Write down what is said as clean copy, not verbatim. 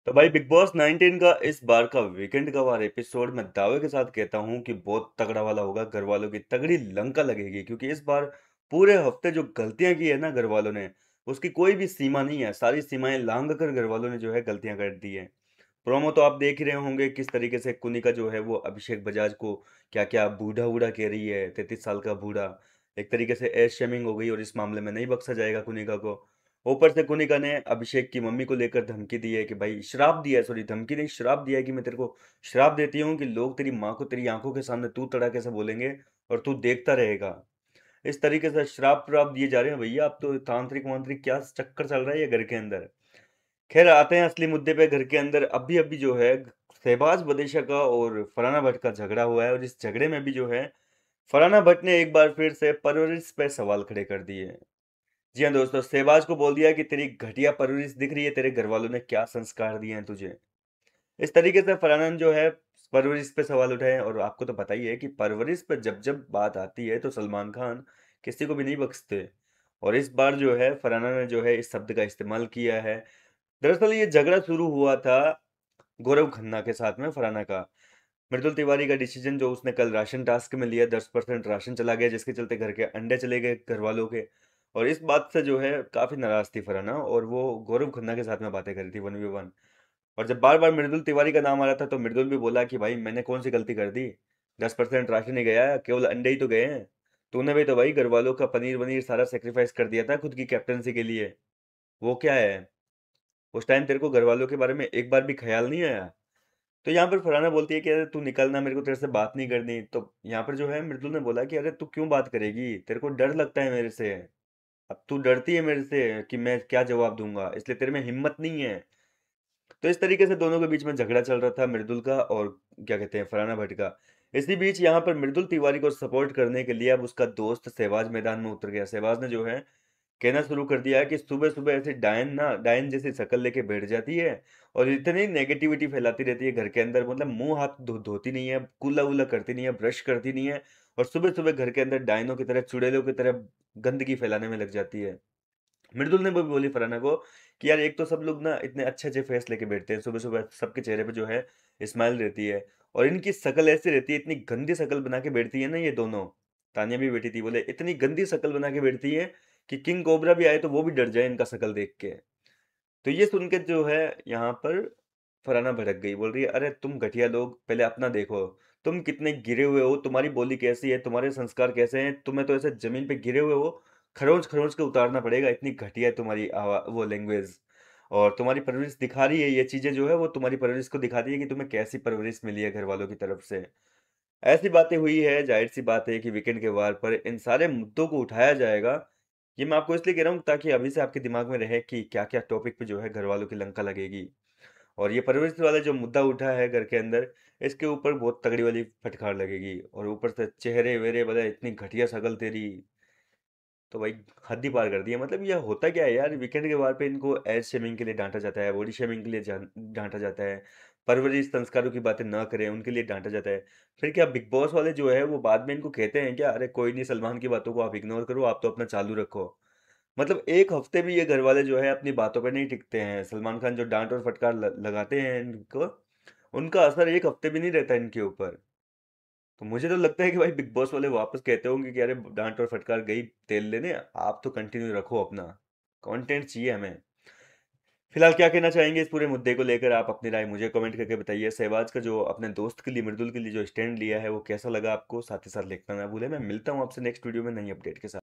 तो भाई big boss 19 का इस बार का वीकेंड का वार एपिसोड मैं दावे के साथ कहता हूँ कि बहुत तगड़ा वाला होगा। घर वालों की तगड़ी लंका लगेगी, क्योंकि इस बार पूरे हफ्ते जो गलतियां की है ना घर वालों ने, उसकी कोई भी सीमा नहीं है। सारी सीमाएं लांघ कर घर वालों ने जो है गलतियां कर दी है। प्रोमो तो आप देख ही रहे होंगे किस तरीके से कुनिका जो है वो अभिषेक बजाज को क्या क्या बूढ़ा बूढ़ा कह रही है। 33 साल का बूढ़ा, एक तरीके से एज शेमिंग हो गई और इस मामले में नहीं बख्शा जाएगा कुनिका को। ऊपर से कुनिका ने अभिषेक की मम्मी को लेकर धमकी दी है कि भाई श्राप दिया है, सॉरी धमकी नहीं श्राप दिया है कि मैं तेरे को श्राप देती हूँ कि लोग तेरी माँ को तेरी आंखों के सामने तू तड़ाके से बोलेंगे और तू देखता रहेगा। इस तरीके से श्राप व्राप दिए जा रहे हैं भैया। अब तो तांत्रिक वांत्रिक क्या चक्कर चल रहा है ये घर के अंदर। खैर आते हैं असली मुद्दे पे। घर के अंदर अभी अभी जो है शहबाज बदेशा का और फरहाना भट्ट का झगड़ा हुआ है, और इस झगड़े में भी जो है फरहाना भट्ट ने एक बार फिर से परवरिश पे सवाल खड़े कर दिए। जी हाँ दोस्तों, शहबाज को बोल दिया कि तेरी घटिया परवरिश दिख रही है, तेरे घर वालों ने क्या संस्कार दिए हैं तुझे। इस तरीके से फरहाना ने जो है परवरिश पे सवाल उठाए। और आपको तो पता ही है कि परवरिश पे जब जब बात आती है तो सलमान खान किसी को भी नहीं बख्शते। और इस बार जो है फरहाना ने जो है इस शब्द का इस्तेमाल किया है। दरअसल ये झगड़ा शुरू हुआ था गौरव खन्ना के साथ में फरहाना का। मृदुल तिवारी का डिसीजन जो उसने कल राशन टास्क में लिया, 10% राशन चला गया, जिसके चलते घर के अंडे चले गए घर वालों के। और इस बात से जो है काफी नाराज थी फरहाना, और वो गौरव खन्ना के साथ में बातें करी थी 1v1। और जब बार बार मृदुल तिवारी का नाम आ रहा था तो मृदुल भी बोला कि भाई मैंने कौन सी गलती कर दी, 10% राशन ही गया है, केवल अंडे ही तो गए हैं। तूने भी तो भाई घर वालों का पनीर वनीर सारा सेक्रीफाइस कर दिया था खुद की कैप्टनसी के लिए। वो क्या है, उस टाइम तेरे को घर वालों के बारे में एक बार भी ख्याल नहीं आया। तो यहाँ पर फरहाना बोलती है कि अरे तू निकलना, मेरे को तेरे से बात नहीं करनी। तो यहाँ पर जो है मृदुल ने बोला कि अरे तू क्यों बात करेगी, तेरे को डर लगता है मेरे से। अब तू डरती है मेरे से कि मैं क्या जवाब दूंगा, इसलिए तेरे में हिम्मत नहीं है। तो इस तरीके से दोनों के बीच में झगड़ा चल रहा था, मृदुल का और क्या कहते हैं फरहाना भट्ट का। इसी बीच यहाँ पर मृदुल तिवारी को सपोर्ट करने के लिए अब उसका दोस्त शहबाज मैदान में उतर गया। शहबाज ने जो है कहना शुरू कर दिया है कि सुबह सुबह ऐसे डायन ना डायन जैसी शक्ल लेके बैठ जाती है और इतनी नेगेटिविटी फैलाती रहती है घर के अंदर। मतलब मुंह हाथ धोती नहीं है, कुल्ला वुल्ला करती नहीं है, ब्रश करती नहीं है, और सुबह सुबह घर के अंदर डायनों की तरह चुड़ैलों की तरह गंदगी फैलाने में लग जाती है। मृदुल ने भी बोली फरहाना को कि यार एक तो सब लोग ना इतने अच्छे अच्छे फेस लेके बैठते हैं, सुबह सुबह सबके चेहरे पे जो है स्माइल रहती है, और इनकी शक्ल ऐसी रहती है, इतनी गंदी शक्ल बना के बैठती है ना ये दोनों। तानिया भी बैठी थी, बोले इतनी गंदी शक्ल बना के बैठती है कि किंग कोबरा भी आए तो वो भी डर जाए इनका शक्ल देख के। तो ये सुन के जो है यहाँ पर फरहाना भड़क गई, बोल रही है अरे तुम घटिया लोग पहले अपना देखो। तुम कितने गिरे हुए हो, तुम्हारी बोली कैसी है, तुम्हारे संस्कार कैसे हैं, तुम्हें तो ऐसे जमीन पे गिरे हुए हो, खरोंच खरोंच के उतारना पड़ेगा, इतनी घटिया है तुम्हारी वो लैंग्वेज। और तुम्हारी परवरिश दिखा रही है, ये चीजें जो है वो तुम्हारी परवरिश को दिखा रही है कि तुम्हें कैसी परवरिश मिली है घर वालों की तरफ से। ऐसी बातें हुई है, जाहिर सी बात है कि वीकेंड के वार पर इन सारे मुद्दों को उठाया जाएगा। ये मैं आपको इसलिए कह रहा हूँ ताकि अभी से आपके दिमाग में रहे कि क्या क्या टॉपिक पे जो है घर वालों की लंका लगेगी। और ये परवरिश वाला जो मुद्दा उठा है घर के अंदर, इसके ऊपर बहुत तगड़ी वाली फटकार लगेगी। और ऊपर से चेहरे वेरे बता, इतनी घटिया शक्ल तेरी, तो भाई हद ही पार कर दिया। मतलब ये होता क्या है यार, वीकेंड के वार पे इनको एज शेमिंग के लिए डांटा जाता है, बॉडी शेमिंग के लिए डांटा जाता है, परवरिश संस्कारों की बातें ना करें उनके लिए डांटा जाता है। फिर क्या बिग बॉस वाले जो है वो बाद में इनको कहते हैं क्या, अरे कोई नहीं, सलमान की बातों को आप इग्नोर करो, आप तो अपना चालू रखो। मतलब एक हफ्ते भी ये घर वाले जो है अपनी बातों पर नहीं टिकते हैं। सलमान खान जो डांट और फटकार लगाते हैं इनको, उनका असर एक हफ्ते भी नहीं रहता इनके ऊपर। तो मुझे तो लगता है कि भाई बिग बॉस वाले वापस कहते होंगे कि अरे डांट और फटकार गई तेल लेने, आप तो कंटिन्यू रखो अपना कंटेंट, चाहिए हमें। फिलहाल क्या कहना चाहेंगे इस पूरे मुद्दे को लेकर, आप अपनी राय मुझे कमेंट करके बताइए। सहवाज का जो अपने दोस्त के लिए, मृदुल के लिए जो स्टैंड लिया है वो कैसा लगा आपको, साथ ही साथ लिखना ना भूले। मैं मिलता हूँ आपसे नेक्स्ट वीडियो में नई अपडेट के साथ।